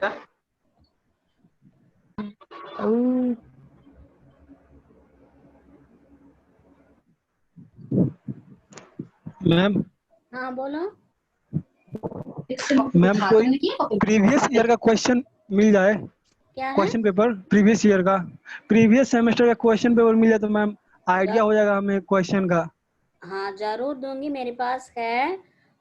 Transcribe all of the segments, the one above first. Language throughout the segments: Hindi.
मैम। हाँ बोलो। मैम कोई प्रीवियस ईयर का क्वेश्चन मिल जाए, क्या है? क्वेश्चन पेपर प्रीवियस ईयर का, प्रीवियस सेमेस्टर का क्वेश्चन पेपर मिल जाए तो मैम आइडिया हो जाएगा हमें क्वेश्चन का। हाँ जरूर दूंगी, मेरे पास है।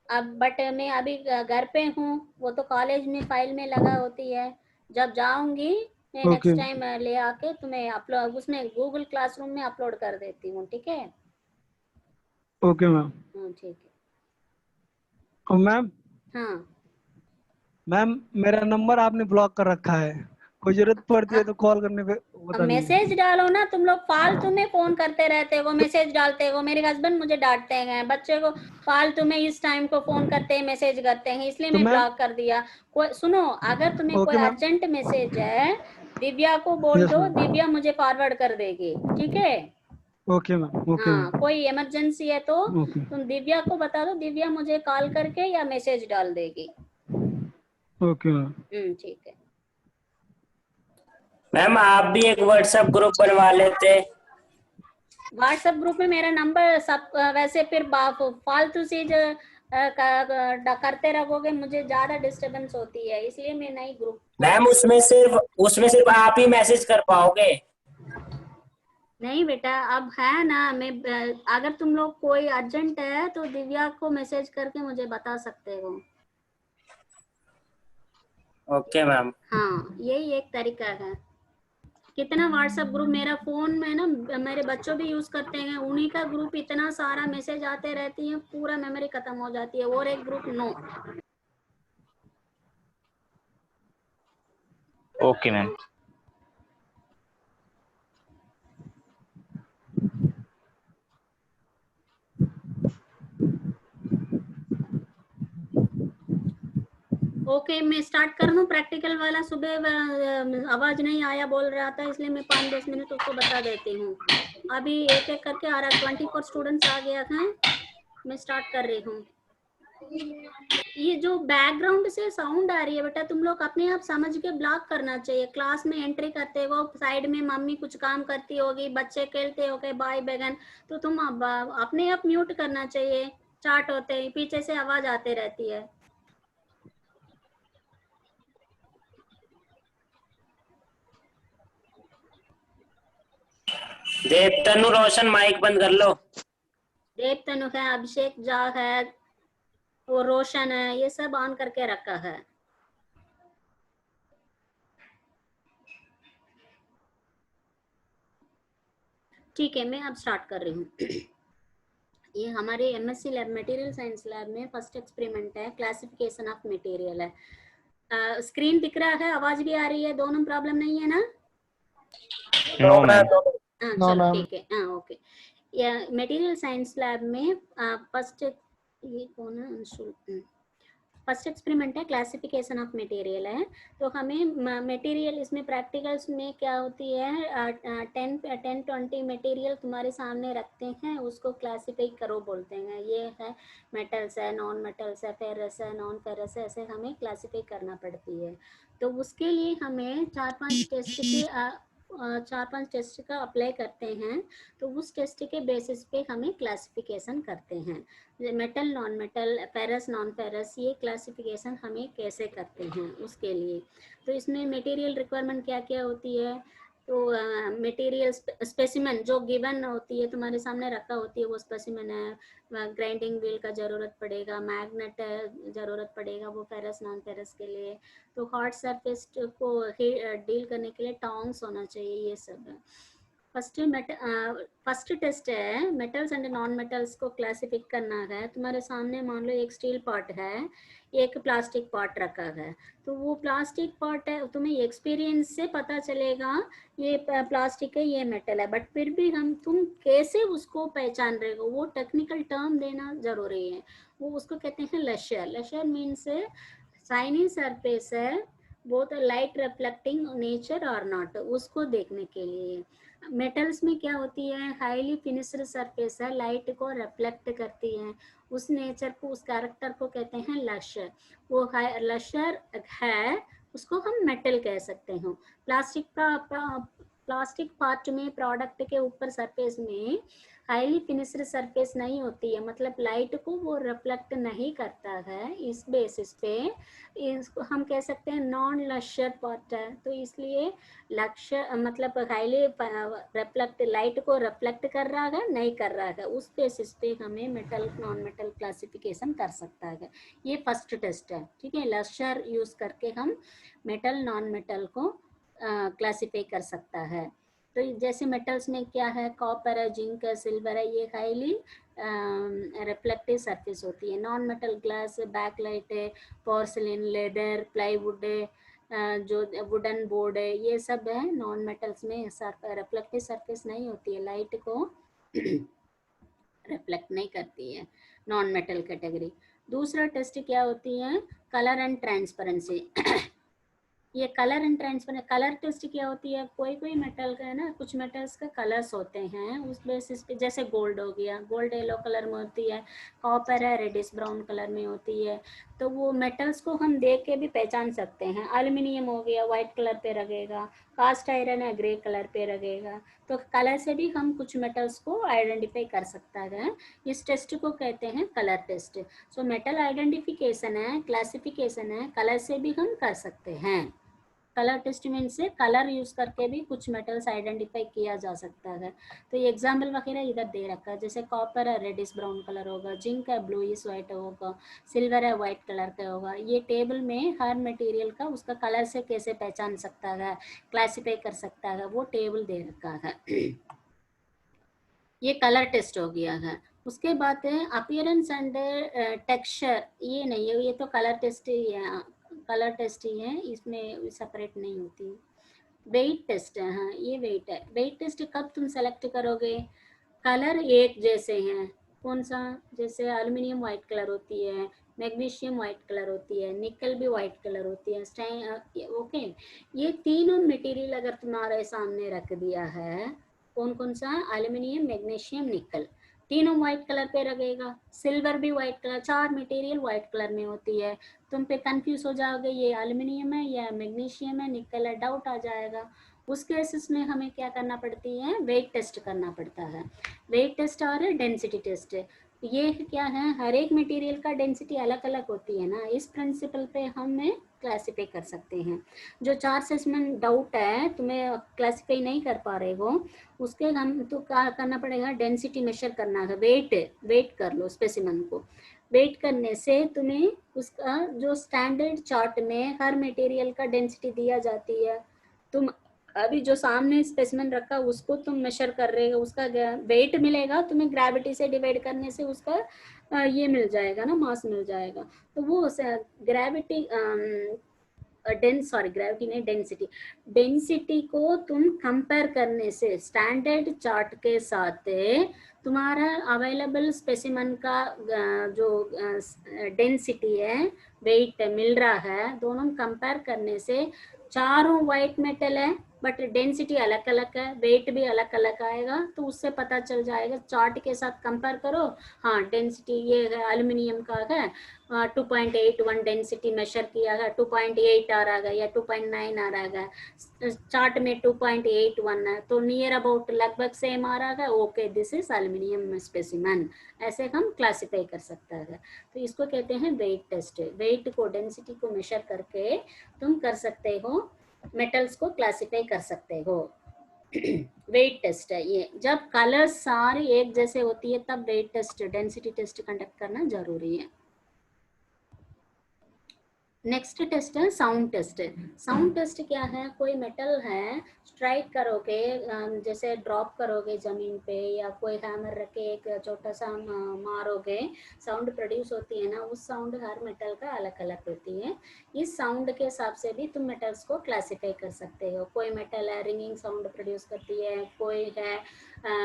अब बट मैं अभी घर पे हूँ, वो तो कॉलेज में फाइल में लगा होती है। जब जाऊंगी मैं ओके नेक्स्ट टाइम ले आके तुम्हें अपलोड, उसमें गूगल क्लासरूम में अपलोड कर देती हूँ, ठीक है? Okay ma'am. ठीक है। और मैम, हाँ मैम मेरा नंबर आपने ब्लॉक कर रखा है, कोई जरूरत पड़ती है तो कॉल करने पे बता मैसेज दीजिए। डालो ना, तुम लोग फालतू में फोन करते रहते हो, मैसेज डालते हो। मेरे हस्बैंड मुझे डांटते हैं, बच्चे को फालतू में इस टाइम को फोन करते हैं, मैसेज करते हैं, इसलिए तो मैं मैम, ब्लॉक कर दिया। कोई सुनो, अगर तुम्हें कोई ओके मैम। अर्जेंट मैसेज है, दिव्या को बोल यस दो, मैम। दिव्या मुझे फॉरवर्ड कर देगी, ठीक है? Okay ma'am. ओके हाँ, मैम। कोई इमरजेंसी है तो ओके। तुम दिव्या को बता दो, दिव्या मुझे कॉल करके या मैसेज डाल देगी। Okay ma'am. ठीक है। मैम आप भी एक व्हाट्सएप ग्रुप बनवा लेते। व्हाट्सएप ग्रुप में मेरा नंबर सब वैसे फिर फालतू चीज करते रहोगे, मुझे ज्यादा डिस्टरबेंस होती है, इसलिए मैं नई ग्रुप। मैम उसमें सिर्फ आप ही मैसेज कर पाओगे। नहीं बेटा, अब है ना, मैं अगर तुम लोग कोई अर्जेंट है तो दिव्या को मैसेज करके मुझे बता सकते हो। Okay ma'am. हाँ, यही एक तरीका है। कितना व्हाट्सएप ग्रुप मेरा फोन में ना, मेरे बच्चों भी यूज करते हैं, उन्हीं का ग्रुप इतना सारा मैसेज आते रहती है, पूरा मेमोरी खत्म हो जाती है। और एक group no. Okay ma'am. Okay, मैं स्टार्ट कर दूं प्रैक्टिकल वाला? सुबह आवाज नहीं आया बोल रहा था, इसलिए मैं 5-10 मिनट उसको बता देती हूँ। अभी एक एक करके आ रहा, 24 स्टूडेंट्स आ गया था। मैं स्टार्ट कर रही हूँ। ये जो बैकग्राउंड से साउंड आ रही है बेटा, तुम लोग अपने आप समझ के ब्लॉक करना चाहिए। क्लास में एंट्री करते हो, साइड में मम्मी कुछ काम करती होगी, बच्चे खेलते होगे, भाई बहन, तो तुम अपने आप म्यूट करना चाहिए। चार्ट होते हैं, पीछे से आवाज आते रहती है। देव तनु रोशन माइक बंद कर लो। देव तनु है, अभिषेक झा है, वो रोशन है, ये सब ऑन करके रखा है। ठीक है, मैं अब स्टार्ट कर रही हूँ। ये हमारे MSc lab, material science lab में फर्स्ट एक्सपेरिमेंट है, क्लासिफिकेशन ऑफ मटेरियल है। स्क्रीन दिख रहा है, आवाज भी आ रही है, दोनों प्रॉब्लम नहीं है ना? No ma'am. हाँ चलो ठीक है। हाँ ओके। मटेरियल साइंस लैब में फर्स्ट, ये कौन है, फर्स्ट एक्सपेरिमेंट है, क्लासिफिकेशन ऑफ मटेरियल है। तो हमें मटेरियल, इसमें प्रैक्टिकल्स में क्या होती है, 10-20 मटेरियल तुम्हारे सामने रखते हैं, उसको क्लासिफाई करो बोलते हैं। ये है मेटल्स है, नॉन मेटल्स है, फेरस है, नॉन फेरस है, ऐसे हमें क्लासिफाई करना पड़ती है। तो उसके लिए हमें 4-5 टेस्ट का अप्लाई करते हैं। तो उस टेस्ट के बेसिस पे हमें क्लासिफिकेशन करते हैं, metal, non metal, ferrous, non ferrous, ये क्लासिफिकेशन हमें कैसे करते हैं उसके लिए। तो इसमें मटेरियल रिक्वायरमेंट क्या क्या होती है, तो मटेरियल स्पेसिमेन जो गिवन होती है, तुम्हारे सामने रखा होती है, वो स्पेसिमेन है। ग्राइंडिंग व्हील का जरूरत पड़ेगा, मैग्नेट जरूरत पड़ेगा, वो फेरस नॉन फेरस के लिए। तो हार्ड सरफेस को डील करने के लिए टोंग्स होना चाहिए, ये सब है। फर्स्ट टेस्ट है, मेटल्स एंड नॉन मेटल्स को क्लासिफिक करना है। तुम्हारे सामने मान लो एक स्टील पॉट है, एक प्लास्टिक पॉट रखा है। तो वो प्लास्टिक पॉट है, तुम्हें एक्सपीरियंस से पता चलेगा ये प्लास्टिक है, ये मेटल है, बट फिर भी तुम कैसे उसको पहचान रहे हो, वो टेक्निकल टर्म देना जरूरी है। वो उसको कहते हैं लशर। लशर मीन्स शाइनी सरफेस है, बोथ लाइट रिफ्लेक्टिंग नेचर और नॉट, उसको देखने के लिए। मेटल्स में क्या होती है, हाईली फिनिश्ड सरफेस है, लाइट को रिफ्लेक्ट करती है, उस नेचर को, उस कैरेक्टर को कहते हैं लशर। वो लशर है उसको हम मेटल कह सकते हो। प्लास्टिक पार्ट में प्रोडक्ट के ऊपर सरफेस में हाईली फिनिश्ड सरफेस नहीं होती है, मतलब लाइट को वो रिफ्लेक्ट नहीं करता है। इस बेसिस पे इसको हम कह सकते हैं नॉन लश्यर पार्ट है। तो इसलिए लक्ष्य मतलब हाईली रिफ्लेक्ट लाइट को रिफ्लेक्ट कर रहा है नहीं कर रहा है, उस बेसिस पे हमें मेटल नॉन मेटल क्लासिफिकेशन कर सकता है। ये फर्स्ट टेस्ट है, ठीक है। लश्यर यूज करके हम मेटल नॉन मेटल को क्लासिफाई कर सकता है। तो जैसे मेटल्स में क्या है, कॉपर है, जिंक है, सिल्वर है, ये हाईली रिफ्लेक्टिव सरफेस होती है। नॉन मेटल ग्लास, बैकलाइट है, पोर्सिलिन, लेदर, प्लाईवुड है, जो वुडन बोर्ड है, ये सब है नॉन मेटल्स में रिफ्लेक्टिव सरफेस नहीं होती है, लाइट को रिफ्लेक्ट नहीं करती है, नॉन मेटल कैटेगरी। दूसरा टेस्ट क्या होती है, कलर एंड ट्रांसपेरेंसी। ये colour and transparent colour test क्या होती है, कोई कोई मेटल का है ना, कुछ मेटल्स का कलर्स होते हैं उस बेसिस पे, जैसे गोल्ड हो गया, गोल्ड येलो कलर में होती है, कॉपर है रेडिश ब्राउन कलर में होती है। तो वो मेटल्स को हम देख के भी पहचान सकते हैं। एल्युमिनियम हो गया वाइट कलर पे लगेगा, कास्ट आयरन है ग्रे कलर पे लगेगा। तो कलर से भी हम कुछ मेटल्स को आइडेंटिफाई कर सकता है। इस टेस्ट को कहते हैं colour test. So metal identification है, क्लासिफिकेशन है, कलर से भी हम कर सकते हैं। कलर टेस्ट मीन से कलर यूज करके भी कुछ मेटल्स आइडेंटिफाई किया जा सकता है। तो ये एग्जाम्पल वगैरह इधर दे रखा है, जैसे कॉपर है रेडिश ब्राउन कलर होगा, जिंक है ब्लूइश व्हाइट होगा, सिल्वर है व्हाइट कलर का होगा। ये टेबल में हर मटेरियल का उसका कलर से कैसे पहचान सकता है, क्लासिफाई कर सकता है, वो टेबल दे रखा है। ये कलर टेस्ट हो गया है। उसके बाद है अपीयरेंस एंड टेक्सचर, ये नहीं है, ये तो कलर टेस्ट ही है, कलर टेस्ट ही है, इसमें सेपरेट नहीं होती। वेट टेस्ट है, हाँ ये वेट है। वेट टेस्ट कब तुम सेलेक्ट करोगे, कलर एक जैसे हैं, कौन सा, जैसे एल्युमिनियम वाइट कलर होती है, मैग्नीशियम वाइट कलर होती है, निकल भी वाइट कलर होती है, ओके। ये तीनों मटेरियल अगर तुम्हारे सामने रख दिया है, कौन कौन सा, एल्युमिनियम, मैग्नीशियम, निकल, तीनों व्हाइट कलर पे लगेगा। सिल्वर भी व्हाइट कलर, चार मटेरियल व्हाइट कलर में होती है। तुम पे कंफ्यूज हो जाओगे ये एल्युमिनियम है या मैग्नीशियम है, निकल है, डाउट आ जाएगा। उस केसेस में हमें क्या करना पड़ती है, वेट टेस्ट करना पड़ता है। वेट टेस्ट और डेंसिटी टेस्ट, ये क्या है, हर एक मटेरियल का डेंसिटी अलग अलग होती है ना, इस प्रिंसिपल पे हमें क्लासिफाई कर सकते हैं। जो चार से इसमें डाउट है, तुम्हें क्लासिफाई नहीं कर पा रहे हो, उसके हम तो क्या करना पड़ेगा, डेंसिटी मेजर करना है, वेट कर लो स्पेसिमेन को। वेट करने से तुम्हें उसका जो स्टैंडर्ड चार्ट में हर मटेरियल का डेंसिटी दिया जाती है, तुम अभी जो सामने स्पेसिमेन रखा उसको तुम मेजर कर रहे हो, उसका वेट मिलेगा तुम्हें, ग्रेविटी से डिवाइड करने से उसका ये मिल जाएगा ना, मास मिल जाएगा। तो वो ग्रेविटी ग्रेविटी नहीं, डेंसिटी को तुम कंपेयर करने से स्टैंडर्ड चार्ट के साथ तुम्हारा अवेलेबल स्पेसिमेन का जो डेंसिटी है, वेट मिल रहा है, दोनों कंपेयर करने से चारों व्हाइट मेटल है बट डेंसिटी अलग अलग है, वेट भी अलग अलग आएगा, तो उससे पता चल जाएगा, चार्ट के साथ कंपेयर करो। हाँ डेंसिटी ये है, एल्युमिनियम का है 2.81 डेंसिटी मेजर किया है, 2.8 आ रहा है या 2.9 आ रहा है, चार्ट में 2.81 है, तो नियर अबाउट लगभग सेम आ रहा है, okay this is aluminium specimen, ऐसे हम क्लासिफाई कर सकते हैं। तो इसको कहते हैं वेट टेस्ट। वेट को, डेंसिटी को मेजर करके तुम कर सकते हो, मेटल्स को क्लासिफाई कर सकते हो। वेट टेस्ट है ये, जब कलर्स सारी एक जैसे होती है तब weight test, density test conduct करना जरूरी है। नेक्स्ट टेस्ट है साउंड टेस्ट। साउंड टेस्ट क्या है, कोई मेटल है, स्ट्राइक करोगे, जैसे ड्रॉप करोगे जमीन पे या कोई हैमर रख के एक छोटा सा मारोगे, साउंड प्रोड्यूस होती है ना, उस साउंड हर मेटल का अलग अलग होती है। इस साउंड के हिसाब से भी तुम मेटल्स को क्लासिफाई कर सकते हो। कोई मेटल है रिंगिंग साउंड प्रोड्यूस करती है, कोई है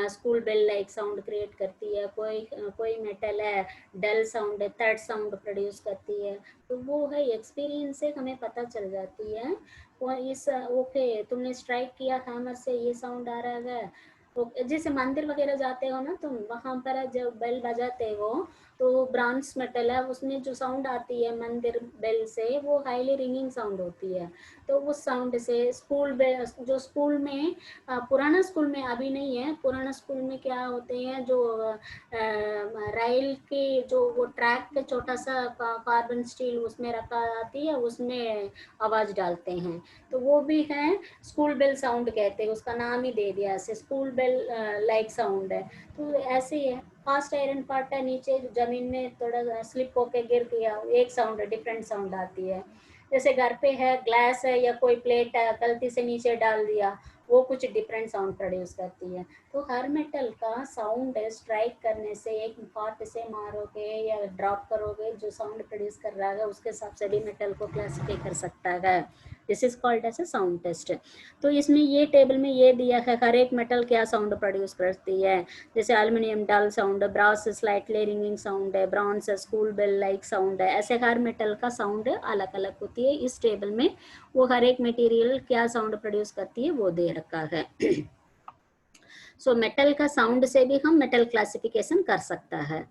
school bell like sound create करती है, कोई मेटल है dull sound, third sound produce करती है। तो वो है एक्सपीरियंस से हमें पता चल जाती है, वो इस ओके तुमने स्ट्राइक किया हैमर से ये साउंड आ रहा है। जैसे मंदिर वगैरह जाते हो ना तुम, वहाँ पर जब बेल बजाते हो तो ब्रॉन्ज मेटल है, उसमें जो साउंड आती है मंदिर बेल से वो हाईली रिंगिंग साउंड होती है। तो उस साउंड से स्कूल बेल, जो स्कूल में पुराना स्कूल में अभी नहीं है, पुराना स्कूल में क्या होते हैं जो रेल के जो वो ट्रैक के छोटा सा कार्बन स्टील उसमें रखा आती है, उसमें आवाज डालते हैं, तो वो भी है स्कूल बेल साउंड कहते हैं, उसका नाम ही दे दिया ऐसे, स्कूल बेल लाइक साउंड है। तो ऐसे ही है, कास्ट आयरन पार्ट है, नीचे जमीन में थोड़ा स्लिप होके गिर गया, एक साउंड डिफरेंट साउंड आती है। जैसे घर पे है ग्लास है या कोई प्लेट है गलती से नीचे डाल दिया, वो कुछ डिफरेंट साउंड प्रोड्यूस करती है। तो हर मेटल का साउंड स्ट्राइक करने से, एक पार्ट से मारोगे या ड्रॉप करोगे, जो साउंड प्रोड्यूस कर रहा है उसके हिसाब से भी मेटल को क्लासिफाई कर सकता है। This is called as a sound test. तो इसमें ये टेबल में ये दिया है हर एक मेटल क्या साउंड प्रोड्यूस करती है। जैसे aluminium dull sound, brass slightly ringing sound है, bronze school bell like sound है। ऐसे हर मेटल का साउंड अलग अलग होती है। इस टेबल में वो हर एक मटेरियल क्या साउंड प्रोड्यूस करती है वो दे रखा है। सो मेटल का साउंड से भी हम मेटल क्लासिफिकेशन कर सकता है।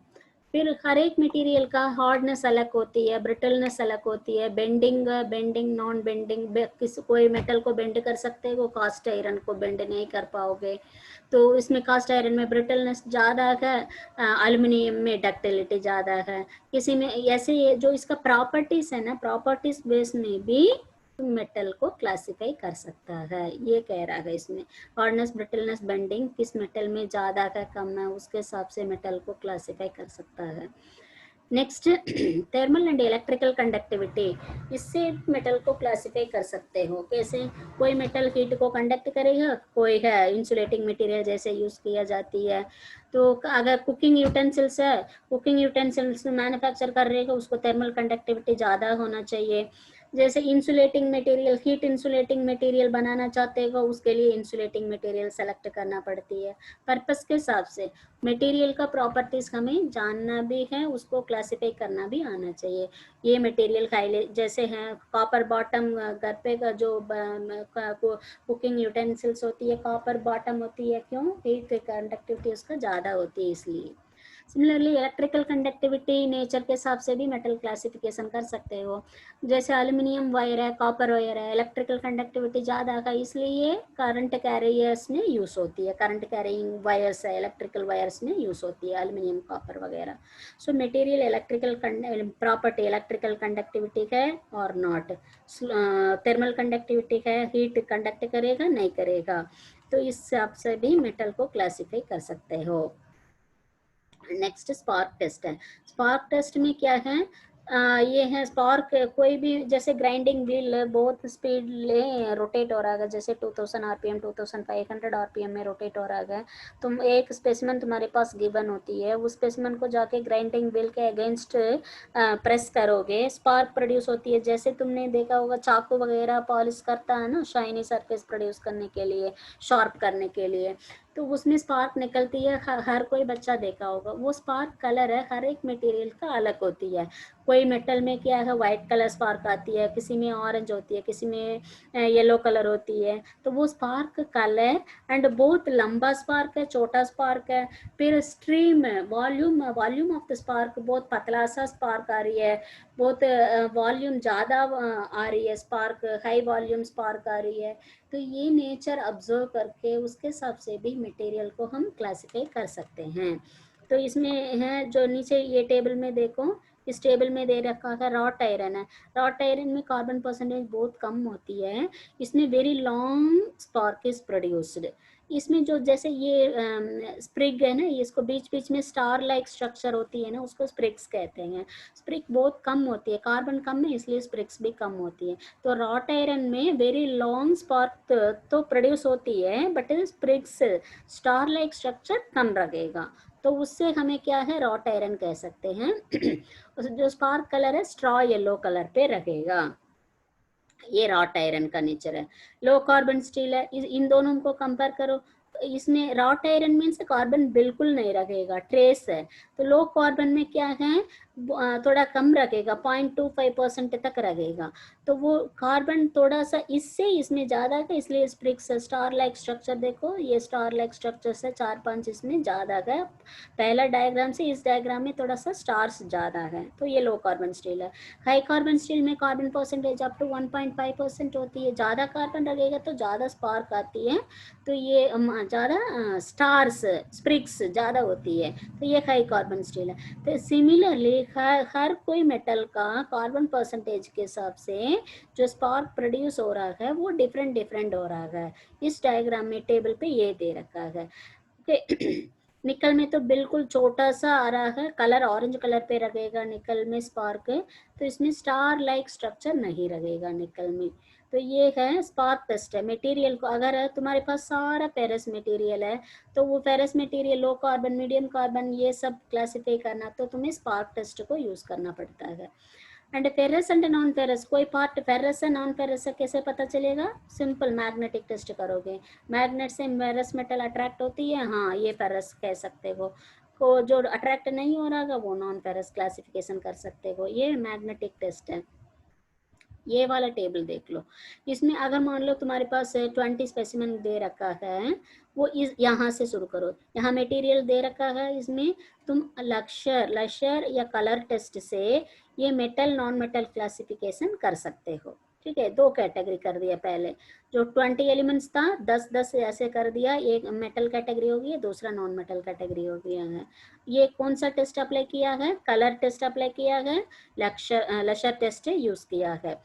फिर हर एक मटेरियल का हार्डनेस अलग होती है, ब्रिटलनेस अलग होती है, बेंडिंग नॉन बेंडिंग, किस कोई मेटल को बेंड कर सकते हैं, वो कास्ट आयरन को बेंड नहीं कर पाओगे। तो इसमें कास्ट आयरन में ब्रिटलनेस ज़्यादा है, एल्युमिनियम में डक्टिलिटी ज़्यादा है। किसी में ऐसे जो इसका प्रॉपर्टीज है ना, प्रॉपर्टीज बेस में भी मेटल को क्लासिफाई कर सकता है। ये कह रहा है इसमें हार्डनेस, ब्रिटलनेस, बेंडिंग किस मेटल में ज़्यादा है कम है, उसके हिसाब से मेटल को क्लासिफाई कर सकता है। Next thermal and electrical conductivity, इससे मेटल को क्लासिफाई कर सकते हो। कैसे? कोई मेटल हीट को कंडक्ट करेगा, कोई है इंसुलेटिंग मटेरियल जैसे यूज किया जाती है। तो अगर कुकिंग यूटेंसिल्स है, कुकिंग यूटेंसिल्स मैन्युफैक्चर कर रहे हो, उसको थर्मल कंडक्टिविटी ज़्यादा होना चाहिए। जैसे insulating material, heat insulating material बनाना चाहते हो, उसके लिए इंसुलेटिंग मटेरियल सेलेक्ट करना पड़ती है। पर्पस के हिसाब से मटेरियल का प्रॉपर्टीज हमें जानना भी है, उसको क्लासिफाई करना भी आना चाहिए। ये मटेरियल खाइले जैसे हैं कॉपर बॉटम, घर पे का जो कुकिंग यूटेंसिल्स होती है कॉपर बॉटम होती है, क्यों? हीट कंडक्टिविटी उसका ज़्यादा होती है इसलिए। सिमिलरली इलेक्ट्रिकल कंडक्टिविटी नेचर के हिसाब से भी मेटल क्लासिफिकेशन कर सकते हो। जैसे एल्युमिनियम वायर है, कॉपर वायर है, इलेक्ट्रिकल कंडक्टिविटी ज़्यादा है, इसलिए करंट कैरियर्स में यूज़ होती है, करंट कैरिंग वायर्स है इलेक्ट्रिकल वायर्स में यूज़ होती है, एल्युमिनियम कॉपर वगैरह। So material electrical property electrical conductivity है और नॉट, थर्मल कंडक्टिविटी है, हीट कंडक्ट करेगा नहीं करेगा, तो इस हिसाब से भी मेटल को क्लासिफाई कर सकते हो। नेक्स्ट स्पार्क टेस्ट है। स्पार्क टेस्ट में क्या है, ये है स्पार्क, कोई भी जैसे ग्राइंडिंग व्हील बहुत स्पीड ले रोटेट हो रहा है, जैसे 2000 आरपीएम 2500 आरपीएम में रोटेट हो रहा है, तुम एक स्पेसिमेन तुम्हारे पास गिवन होती है, उस स्पेसिमेन को जाके ग्राइंडिंग व्हील के अगेंस्ट प्रेस करोगे, स्पार्क प्रोड्यूस होती है। जैसे तुमने देखा होगा चाकू वगैरह पॉलिश करता है ना, शाइनी सरफेस प्रोड्यूस करने के लिए, शार्प करने के लिए, तो उसमें स्पार्क निकलती है। हर कोई बच्चा देखा होगा। वो स्पार्क कलर है हर एक मटेरियल का अलग होती है। कोई मेटल में क्या है वाइट कलर स्पार्क आती है, किसी में ऑरेंज होती है, किसी में येलो कलर होती है। तो वो स्पार्क कलर एंड बहुत लंबा स्पार्क है, छोटा स्पार्क है, फिर stream volume of the spark, बहुत पतला सा स्पार्क आ रही है, बहुत वॉल्यूम ज़्यादा आ रही है, स्पार्क हाई वॉल्यूम स्पार्क आ रही है। तो ये नेचर ऑब्जर्व करके उसके हिसाब से भी मटेरियल को हम क्लासिफाई कर सकते हैं। तो इसमें है जो नीचे ये टेबल में देखो, इस टेबल में दे रखा है रॉट आयरन है। रॉट आयरन में कार्बन परसेंटेज बहुत कम होती है, इसमें very long spark is produced. इसमें जो जैसे ये स्प्रिग है ना, इसको बीच बीच में स्टार लाइक स्ट्रक्चर होती है ना, उसको स्प्रिग्स कहते हैं। स्प्रिग बहुत कम होती है, कार्बन कम है इसलिए स्प्रिग्स भी कम होती है। तो रॉट आयरन में वेरी लॉन्ग स्पार्क तो प्रोड्यूस होती है, बट स्प्रिग्स स्टार लाइक स्ट्रक्चर कम रहेगा, तो उससे हमें क्या है रॉट आयरन कह सकते हैं। जो स्पार्क कलर है स्ट्रॉ येलो कलर पे रहेगा, ये रॉट आयरन का नेचर है। लो कार्बन स्टील है, इन दोनों को कंपेयर करो इसमें रॉट आयरन मीन्स कार्बन बिल्कुल नहीं रखेगा, ट्रेस है। तो लो कार्बन में क्या है, थोड़ा कम रखेगा, 0.25% तक रखेगा। तो वो कार्बन थोड़ा सा इससे इसमें ज्यादा है, इसलिए स्प्रिक्स स्टार लाइक स्ट्रक्चर देखो, ये स्टार लाइक स्ट्रक्चर से 4-5 इसमें ज्यादा है। पहला डायग्राम से इस डायग्राम में थोड़ा सा स्टार्स ज्यादा है, तो ये लो कार्बन स्टील है। हाई कार्बन स्टील में कार्बन परसेंटेज अप टू 1.5% होती है। ज्यादा कार्बन लगेगा तो ज्यादा स्पार्क आती है, तो ये ज़्यादा स्टार्स स्प्रिक्स ज़्यादा होती है, तो ये हाई कार्बन स्टील है। तो सिमिलरली हर कोई मेटल का कार्बन परसेंटेज के हिसाब से जो स्पार्क प्रोड्यूस हो रहा है वो डिफरेंट डिफरेंट हो रहा है। इस डायग्राम में टेबल पे ये दे रखा है। ओके, निकल में तो बिल्कुल छोटा सा आ रहा है, कलर ऑरेंज कलर पे रहेगा निकल में स्पार्क, तो इसमें स्टार लाइक स्ट्रक्चर नहीं रहेगा निकल में। तो ये है स्पार्क टेस्ट है। मटेरियल को अगर तुम्हारे पास सारा फेरस मटेरियल है तो वो ferrous material low carbon medium carbon ये सब क्लासिफाई करना, तो तुम्हें स्पार्क टेस्ट को यूज करना पड़ता है। And ferrous and non ferrous, कोई पार्ट फेरस है नॉन फेरस है कैसे पता चलेगा, सिंपल मैग्नेटिक टेस्ट करोगे। मैग्नेट से फेरस मेटल अट्रैक्ट होती है, हाँ ये फेरस कह सकते हो, को जो अट्रैक्ट नहीं हो रहा वो नॉन फेरस क्लासिफिकेशन कर सकते हो। ये मैग्नेटिक टेस्ट है। ये वाला टेबल देख लो, इसमें अगर मान लो तुम्हारे पास 20 स्पेसिमेन दे रखा है, वो इस यहाँ से शुरू करो, यहाँ मटेरियल दे रखा है, इसमें तुम लक्चर या कलर टेस्ट से ये मेटल नॉन मेटल क्लासिफिकेशन कर सकते हो। ठीक है, 2 कैटेगरी कर दिया पहले, जो 20 एलिमेंट्स था 10-10 ऐसे कर दिया, एक मेटल कैटेगरी हो गई, दूसरा नॉन मेटल कैटेगरी हो गया है। ये कौन सा टेस्ट अप्लाई किया है, कलर टेस्ट अप्लाई किया है, लक्चर टेस्ट यूज किया है,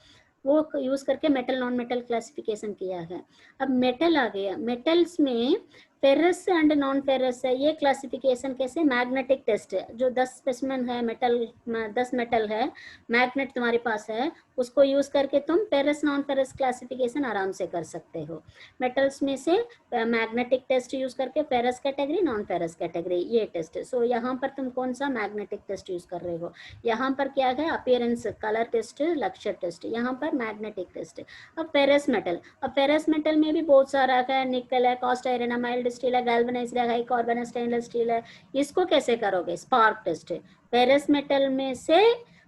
वो यूज करके मेटल नॉन मेटल क्लासिफिकेशन किया है। अब मेटल आ गया, मेटल्स में फेरस एंड नॉन फेरस है, ये क्लासिफिकेशन कैसे, मैग्नेटिक टेस्ट है। जो 10 स्पेसिमेन है मेटल, 10 मेटल है, मैग्नेट तुम्हारे पास है, उसको यूज करके तुम फेरस नॉन फेरस क्लासिफिकेशन आराम से कर सकते हो। मेटल्स में से मैग्नेटिक टेस्ट यूज करके ferrous category non ferrous category ये टेस्ट। सो यहाँ पर तुम कौन सा मैग्नेटिक टेस्ट यूज कर रहे हो, यहाँ पर क्या है अपीयरेंस कलर टेस्ट लक्चर टेस्ट, यहाँ पर मैग्नेटिक टेस्ट। अब फेरस मेटल, अब फेरस मेटल में भी बहुत सारा है, निकल है, कास्ट आयरन है, माइल्ड स्टील है, गैल्वेनाइज्ड है, हाई कार्बन है, स्टेनलेस स्टील है। इसको कैसे करोगे, स्पार्क टेस्ट। फेरस मेटल में से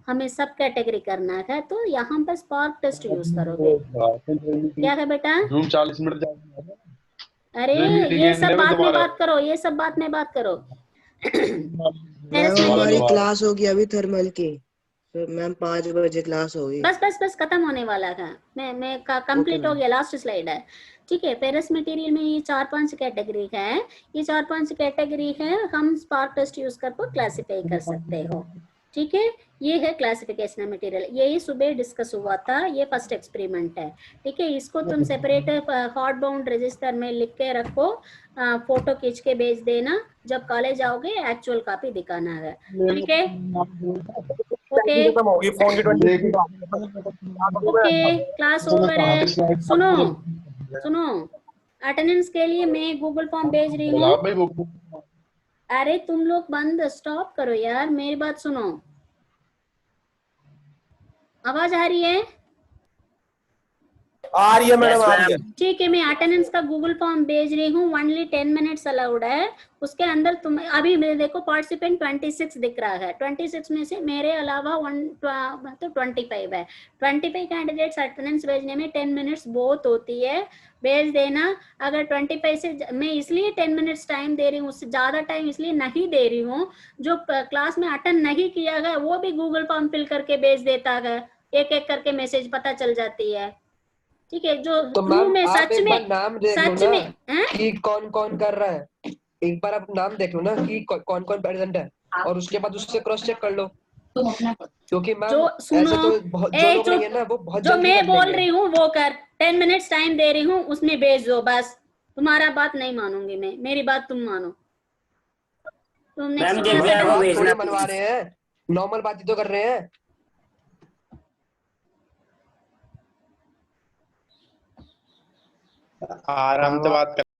हमें सब कैटेगरी करना है, तो यहाँ पर स्पार्क टेस्ट यूज करोगे। क्या है बेटा, 40 मिनट अरे ये सब बात में बात करो, ये सब बात में बात करो। हमारी क्लास होगी अभी थर्मल की, तो मैम 5 बजे क्लास होगी। बस खत्म होने वाला है, मैं कंप्लीट हो गया, लास्ट स्लाइड है। ठीक है, फेरस मटेरियल में ये 4-5 कैटेगरी है, ये 4-5 कैटेगरी है, हम स्पार्क टेस्ट यूज करके क्लासिफाई कर सकते हो। ठीक है, ये है क्लासिफिकेशन मटेरियल, यही सुबह डिस्कस हुआ था, ये फर्स्ट एक्सपेरिमेंट है। ठीक है, इसको तुम सेपरेट हॉट बाउंड रजिस्टर में लिख के रखो, फोटो खींच के भेज देना, जब कॉलेज आओगे एक्चुअल कॉपी दिखाना है। ठीक है, ओके ओके, क्लास ओवर है। सुनो अटेंडेंस के लिए मैं गूगल फॉर्म भेज रही हूँ। अरे तुम लोग बंद स्टॉप करो यार, मेरी बात सुनो, आवाज आ रही है? आ रही है मैडम, आ रही है। ठीक है, मैं अटेंडेंस का गूगल फॉर्म भेज रही हूँ, ओनली 10 मिनट्स अलाउड है। उसके अंदर तुम अभी मेरे देखो पार्टिसिपेंट 26 दिख रहा है, 26 में से मेरे अलावा 25 है। 25 कैंडिडेट्स अटेंडेंस भेजने में 10 मिनट्स बहुत होती है, भेज देना। अगर 25 से मैं इसलिए 10 मिनट्स टाइम दे रही हूँ, उससे ज्यादा टाइम इसलिए नहीं दे रही हूँ, जो क्लास में अटेंड नहीं किया गया वो भी गूगल फॉर्म फिल करके भेज देता है, एक एक करके मैसेज पता चल जाती है। ठीक है, जो तो ट्रू में आप सच एक में बार नाम देख लो सच ना में कि कौन कौन कर रहा है, एक बार आप नाम देख लो ना कि कौन कौन प्रेजेंट है, और उसके बाद उससे क्रॉस चेक कर लो, क्योंकि मैम जो सुनो, ऐसे तो जो लोग नहीं है ना वो बहुत जो जल्दी मैं कर बोल लेंगे। रही हूँ वो कर, 10 मिनट्स टाइम दे रही हूँ, उसमें भेज दो बस। तुम्हारा बात नहीं मानूंगी मैं, मेरी बात तुम मानो। तुम नेक्स्ट मैम क्लास दिव्या को बात भेजना थोड़ी मनवा रहे हैं, नॉर्मल बात ही तो कर रहे हैं। आराम से बात कर।